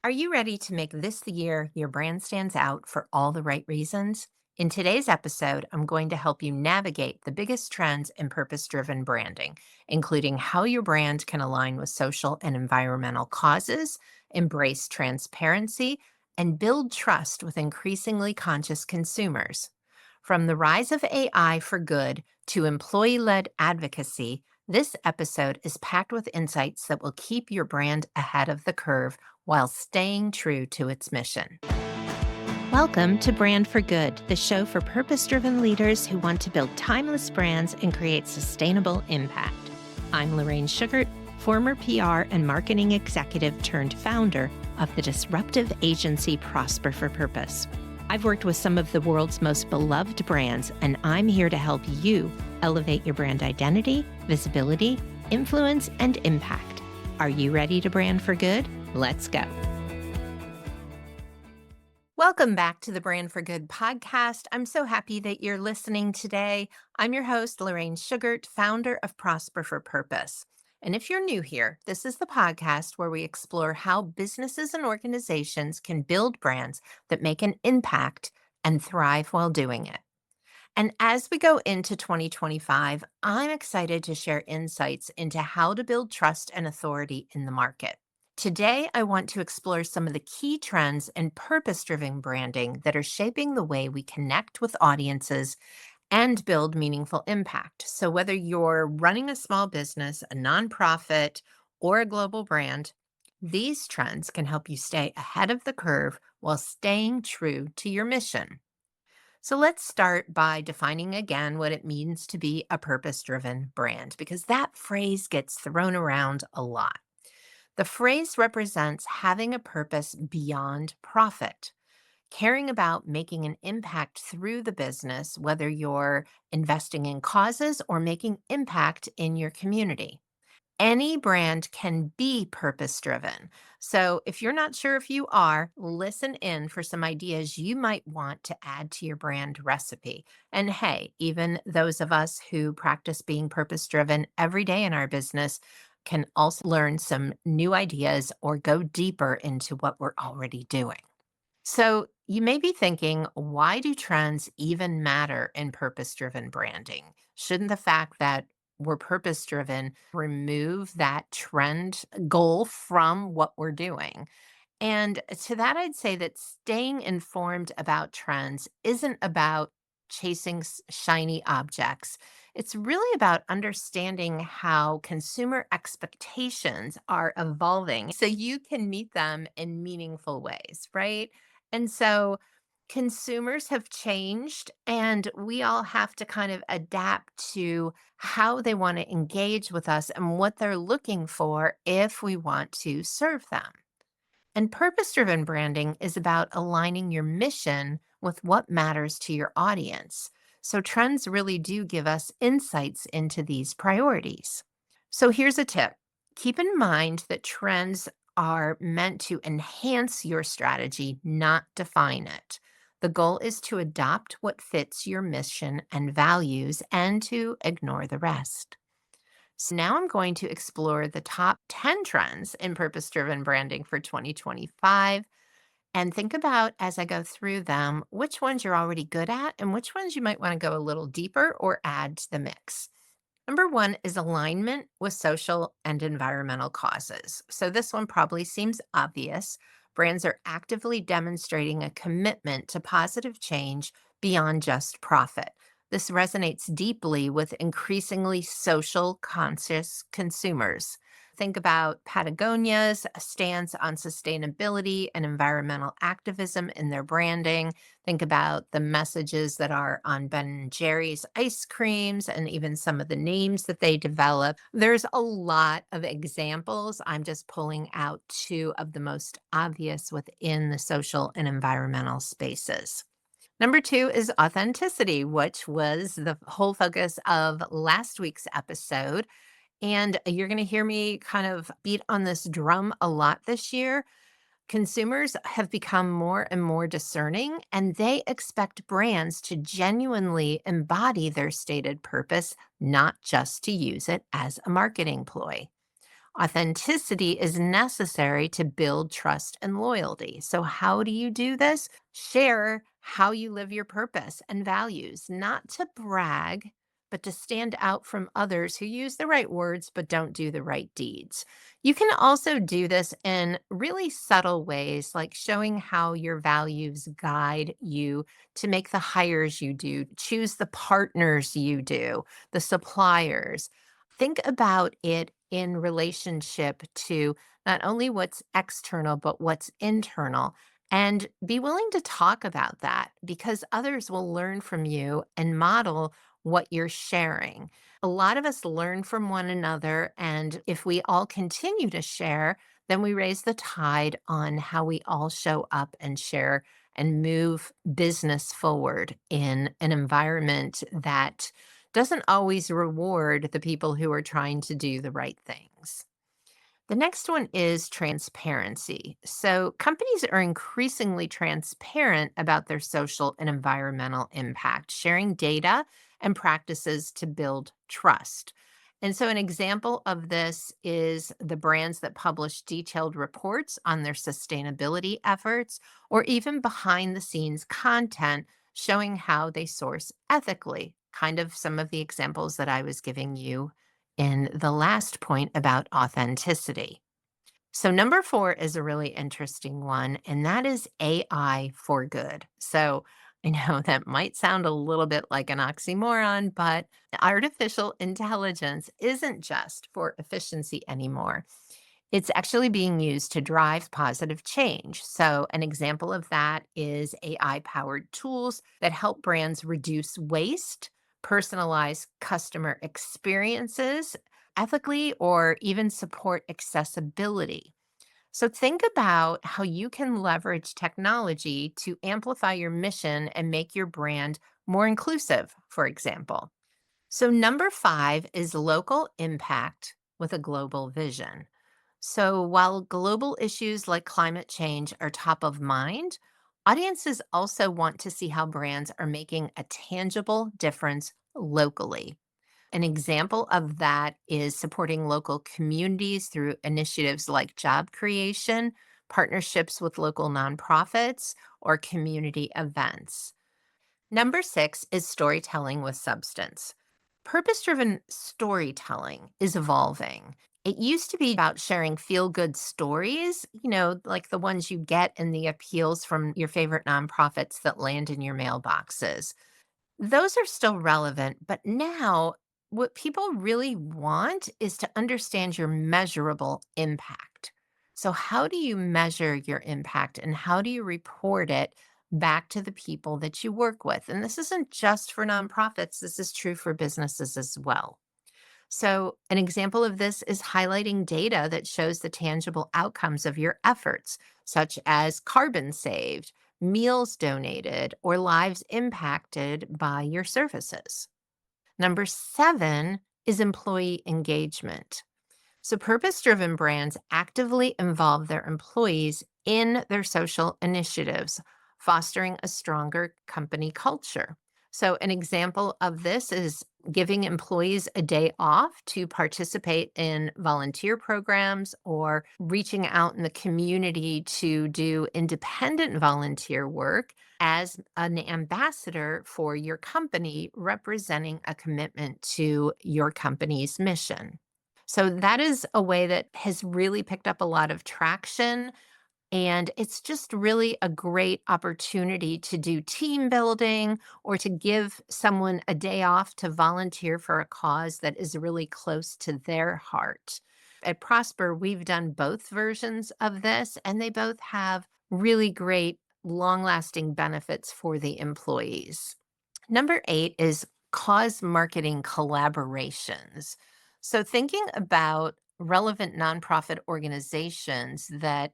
Are you ready to make this the year your brand stands out for all the right reasons? In today's episode, I'm going to help you navigate the biggest trends in purpose driven branding, including how your brand can align with social and environmental causes, embrace transparency, and build trust with increasingly conscious consumers. From the rise of AI for good to employee led advocacy, this episode is packed with insights that will keep your brand ahead of the curve while staying true to its mission. Welcome to Brand for Good, the show for purpose driven leaders who want to build timeless brands and create sustainable impact. I'm Lorraine Sugart, former PR and marketing executive turned founder of the disruptive agency Prosper for Purpose. I've worked with some of the world's most beloved brands, and I'm here to help you elevate your brand identity, visibility, influence, and impact. Are you ready to brand for good? Let's go. Welcome back to the Brand for Good podcast. I'm so happy that you're listening today. I'm your host, Lorraine Sugart, founder of Prosper for Purpose. And if you're new here, this is the podcast where we explore how businesses and organizations can build brands that make an impact and thrive while doing it. And as we go into 2025, I'm excited to share insights into how to build trust and authority in the market. Today, I want to explore some of the key trends in purpose driven branding that are shaping the way we connect with audiences and build meaningful impact. So, whether you're running a small business, a nonprofit, or a global brand, these trends can help you stay ahead of the curve while staying true to your mission. So let's start by defining again what it means to be a purpose driven brand, because that phrase gets thrown around a lot. The phrase represents having a purpose beyond profit, caring about making an impact through the business, whether you're investing in causes or making impact in your community. Any brand can be purpose driven. So, if you're not sure if you are, listen in for some ideas you might want to add to your brand recipe. And hey, even those of us who practice being purpose driven every day in our business can also learn some new ideas or go deeper into what we're already doing. So, you may be thinking, why do trends even matter in purpose driven branding? Shouldn't the fact that we're purpose driven remove that trend goal from what we're doing? And to that, I'd say that staying informed about trends isn't about chasing shiny objects. It's really about understanding how consumer expectations are evolving so you can meet them in meaningful ways, right? And so consumers have changed, and we all have to kind of adapt to how they want to engage with us and what they're looking for if we want to serve them. And purpose driven branding is about aligning your mission with what matters to your audience. So trends really do give us insights into these priorities. So here's a tip: keep in mind that trends are meant to enhance your strategy, not define it. The goal is to adopt what fits your mission and values and to ignore the rest. So now I'm going to explore the top 10 trends in purpose driven branding for 2025 and think about, as I go through them, which ones you're already good at and which ones you might want to go a little deeper or add to the mix. Number one is alignment with social and environmental causes. So this one probably seems obvious. Brands are actively demonstrating a commitment to positive change beyond just profit. This resonates deeply with increasingly social conscious consumers. Think about Patagonia's stance on sustainability and environmental activism in their branding. Think about the messages that are on Ben and Jerry's ice creams and even some of the names that they develop. There's a lot of examples. I'm just pulling out two of the most obvious within the social and environmental spaces. Number two is authenticity, which was the whole focus of last week's episode. And you're going to hear me kind of beat on this drum a lot this year. Consumers have become more and more discerning, and they expect brands to genuinely embody their stated purpose, not just to use it as a marketing ploy. Authenticity is necessary to build trust and loyalty. So, how do you do this? Share how you live your purpose and values, not to brag, but to stand out from others who use the right words but don't do the right deeds. You can also do this in really subtle ways, like showing how your values guide you to make the hires you do, choose the partners you do, the suppliers. Think about it in relationship to not only what's external, but what's internal. And be willing to talk about that because others will learn from you and model what you're sharing. A lot of us learn from one another. And if we all continue to share, then we raise the tide on how we all show up and share and move business forward in an environment that doesn't always reward the people who are trying to do the right things. The next one is transparency. So, companies are increasingly transparent about their social and environmental impact, sharing data and practices to build trust. And so, an example of this is the brands that publish detailed reports on their sustainability efforts or even behind the scenes content showing how they source ethically, kind of some of the examples that I was giving you in the last point about authenticity. So, number four is a really interesting one, and that is AI for good. So, I know that might sound a little bit like an oxymoron, but artificial intelligence isn't just for efficiency anymore. It's actually being used to drive positive change. So, an example of that is AI powered tools that help brands reduce waste, personalize customer experiences ethically, or even support accessibility. So, think about how you can leverage technology to amplify your mission and make your brand more inclusive, for example. So, number five is local impact with a global vision. So, while global issues like climate change are top of mind, audiences also want to see how brands are making a tangible difference locally. An example of that is supporting local communities through initiatives like job creation, partnerships with local nonprofits, or community events. Number six is storytelling with substance. Purpose driven storytelling is evolving. It used to be about sharing feel good stories, like the ones you get in the appeals from your favorite nonprofits that land in your mailboxes. Those are still relevant, but now what people really want is to understand your measurable impact. So, how do you measure your impact and how do you report it back to the people that you work with? And this isn't just for nonprofits, this is true for businesses as well. So, an example of this is highlighting data that shows the tangible outcomes of your efforts, such as carbon saved, meals donated, or lives impacted by your services. Number seven is employee engagement. So, purpose driven brands actively involve their employees in their social initiatives, fostering a stronger company culture. So, an example of this is giving employees a day off to participate in volunteer programs or reaching out in the community to do independent volunteer work as an ambassador for your company, representing a commitment to your company's mission. So that is a way that has really picked up a lot of traction. And it's just really a great opportunity to do team building or to give someone a day off to volunteer for a cause that is really close to their heart. At Prosper, we've done both versions of this, and they both have really great, long lasting benefits for the employees. Number eight is cause marketing collaborations. So, thinking about relevant nonprofit organizations that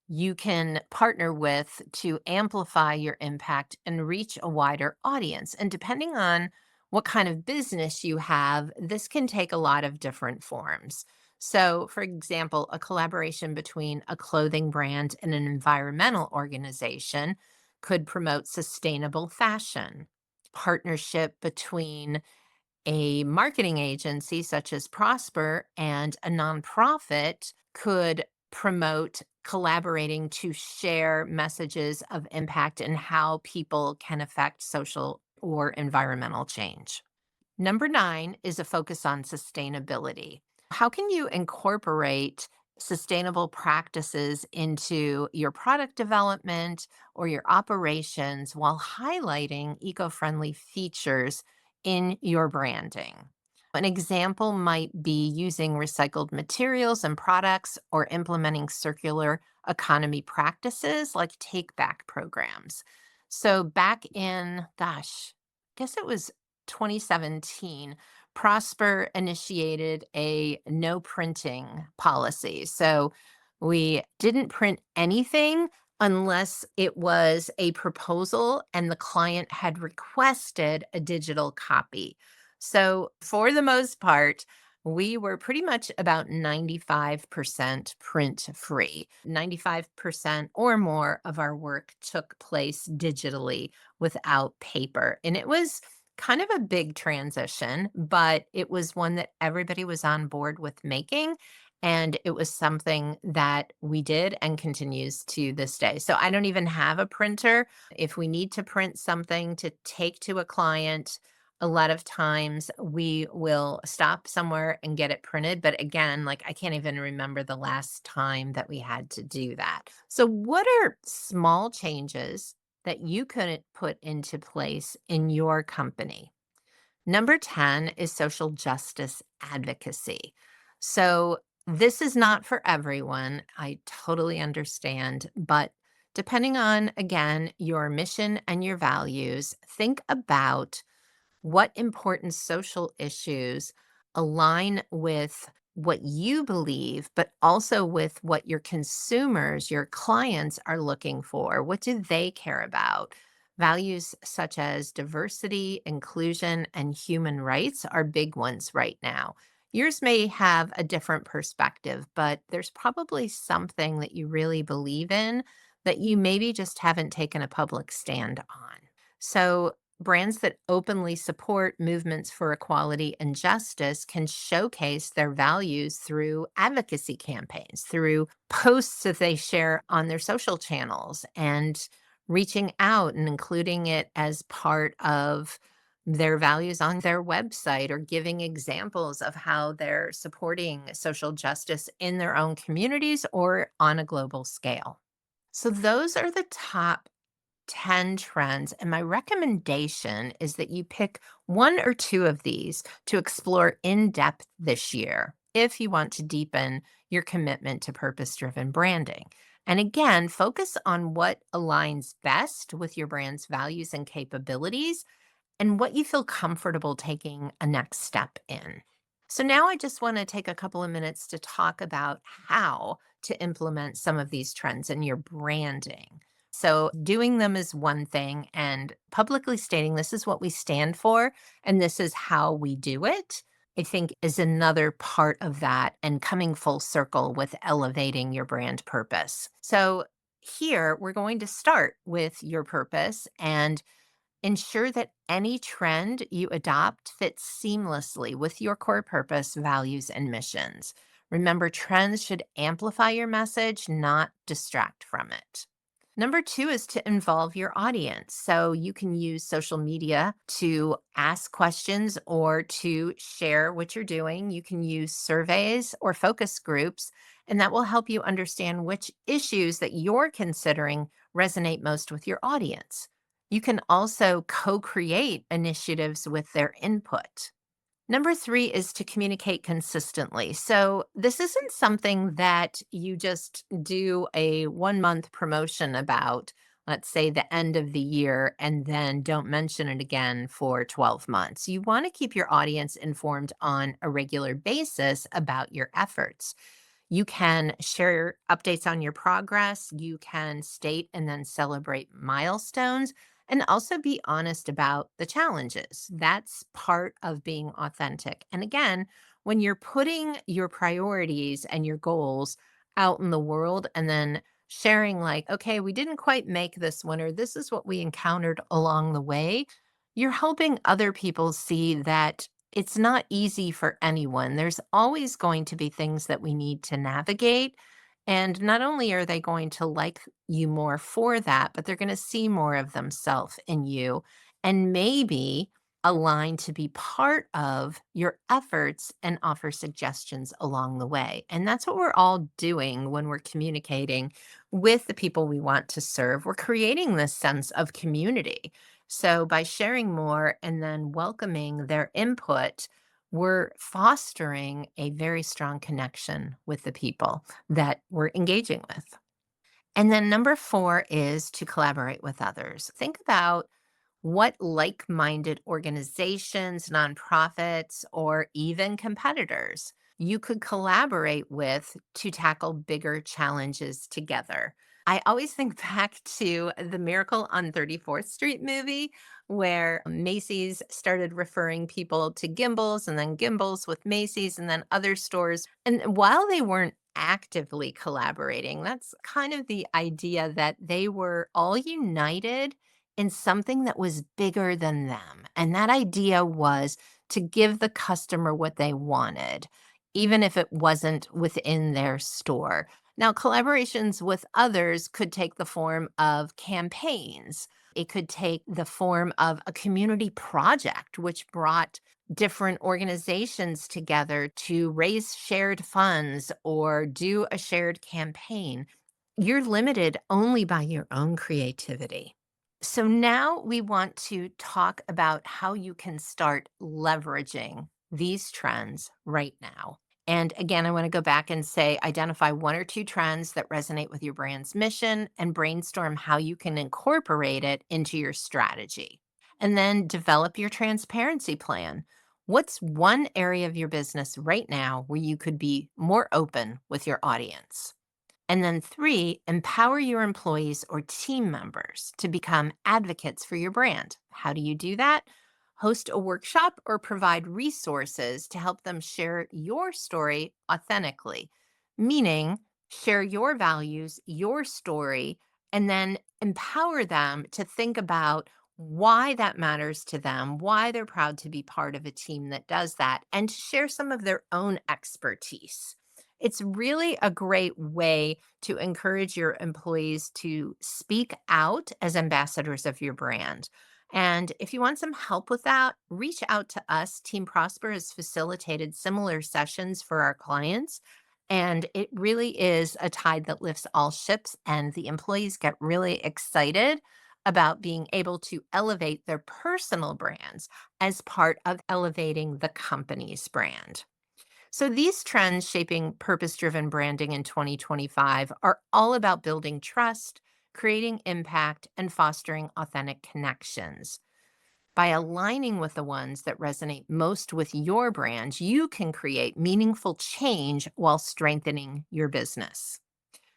you can partner with to amplify your impact and reach a wider audience. And depending on what kind of business you have, this can take a lot of different forms. So, for example, a collaboration between a clothing brand and an environmental organization could promote sustainable fashion. Partnership between A marketing agency such as Prosper and a nonprofit could promote collaborating to share messages of impact and how people can affect social or environmental change. Number nine is a focus on sustainability. How can you incorporate sustainable practices into your product development or your operations while highlighting eco friendly features in your branding? An example might be using recycled materials and products or implementing circular economy practices like take back programs. So, back in, gosh, I guess it was 2017, Prosper initiated a no printing policy. So we didn't print anything unless it was a proposal and the client had requested a digital copy. So for the most part, we were pretty much about 95% print free. 95% or more of our work took place digitally without paper. And it was kind of a big transition, but it was one that everybody was on board with making. And it was something that we did and continues to this day. So I don't even have a printer. If we need to print something to take to a client, a lot of times we will stop somewhere and get it printed. But again, like I can't even remember the last time that we had to do that. So, what are small changes that you could put into place in your company? Number 10 is social justice advocacy. So, this is not for everyone. I totally understand. But depending on, again, your mission and your values, think about what important social issues align with what you believe, but also with what your consumers, your clients are looking for. What do they care about? Values such as diversity, inclusion, and human rights are big ones right now. Yours may have a different perspective, but there's probably something that you really believe in that you maybe just haven't taken a public stand on. So, brands that openly support movements for equality and justice can showcase their values through advocacy campaigns, through posts that they share on their social channels, and reaching out and including it as part of their values on their website or giving examples of how they're supporting social justice in their own communities or on a global scale. So, those are the top 10 trends. And my recommendation is that you pick one or two of these to explore in depth this year if you want to deepen your commitment to purpose driven branding. And again, focus on what aligns best with your brand's values and capabilities and what you feel comfortable taking a next step in. So, now I just want to take a couple of minutes to talk about how to implement some of these trends in your branding. So, doing them is one thing, and publicly stating this is what we stand for and this is how we do it, I think is another part of that and coming full circle with elevating your brand purpose. So, here we're going to start with your purpose and ensure that any trend you adopt fits seamlessly with your core purpose, values, and missions. Remember, trends should amplify your message, not distract from it. Number two is to involve your audience. So you can use social media to ask questions or to share what you're doing. You can use surveys or focus groups, and that will help you understand which issues that you're considering resonate most with your audience. You can also co create initiatives with their input. Number three is to communicate consistently. So, this isn't something that you just do a 1 month promotion about, let's say the end of the year, and then don't mention it again for 12 months. You want to keep your audience informed on a regular basis about your efforts. You can share updates on your progress. You can state and then celebrate milestones and also be honest about the challenges. That's part of being authentic. And again, when you're putting your priorities and your goals out in the world and then sharing, like, okay, we didn't quite make this one, or this is what we encountered along the way, you're helping other people see that It's not easy for anyone. There's always going to be things that we need to navigate. And not only are they going to like you more for that, but they're going to see more of themselves in you and maybe align to be part of your efforts and offer suggestions along the way. And that's what we're all doing when we're communicating with the people we want to serve. We're creating this sense of community. So by sharing more and then welcoming their input, we're fostering a very strong connection with the people that we're engaging with. And then number four is to collaborate with others. Think about what like minded organizations, nonprofits, or even competitors you could collaborate with to tackle bigger challenges together. I always think back to the Miracle on 34th Street movie, where Macy's started referring people to Gimbals and then Gimbals with Macy's and then other stores. And while they weren't actively collaborating, that's kind of the idea that they were all united in something that was bigger than them. And that idea was to give the customer what they wanted, even if it wasn't within their store. Now, collaborations with others could take the form of campaigns. It could take the form of a community project, which brought different organizations together to raise shared funds or do a shared campaign. You're limited only by your own creativity. So now we want to talk about how you can start leveraging these trends right now. And again, I want to go back and say identify one or two trends that resonate with your brand's mission and brainstorm how you can incorporate it into your strategy. And then develop your transparency plan. What's one area of your business right now where you could be more open with your audience? And then three, empower your employees or team members to become advocates for your brand. How do you do that? Host a workshop or provide resources to help them share your story authentically, meaning share your values, your story, and then empower them to think about why that matters to them, why they're proud to be part of a team that does that, and to share some of their own expertise. It's really a great way to encourage your employees to speak out as ambassadors of your brand. And if you want some help with that, reach out to us. Team Prosper has facilitated similar sessions for our clients. And it really is a tide that lifts all ships, and the employees get really excited about being able to elevate their personal brands as part of elevating the company's brand. So, these trends shaping purpose driven branding in 2025 are all about building trust, creating impact, and fostering authentic connections. By aligning with the ones that resonate most with your brand, you can create meaningful change while strengthening your business.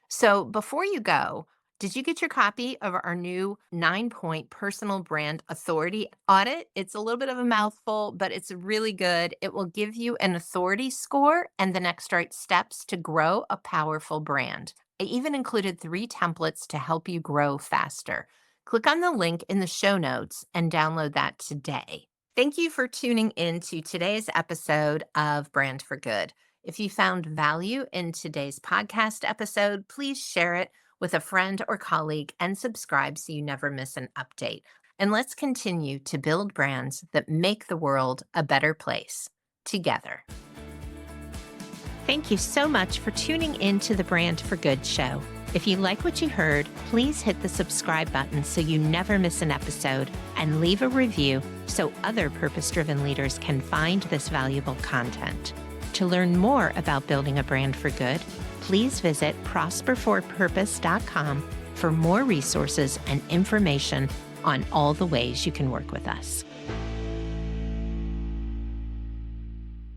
So before you go, did you get your copy of our new 9-point personal brand authority audit? It's a little bit of a mouthful, but it's really good. It will give you an authority score and the next right steps to grow a powerful brand. I even included 3 templates to help you grow faster. Click on the link in the show notes and download that today. Thank you for tuning in to today's episode of Brand for Good. If you found value in today's podcast episode, please share it with a friend or colleague and subscribe so you never miss an update. And let's continue to build brands that make the world a better place together. Thank you so much for tuning in to the Brand for Good show. If you like what you heard, please hit the subscribe button so you never miss an episode, and leave a review so other purpose-driven leaders can find this valuable content. To learn more about building a brand for good, please visit prosperforpurpose.com for more resources and information on all the ways you can work with us.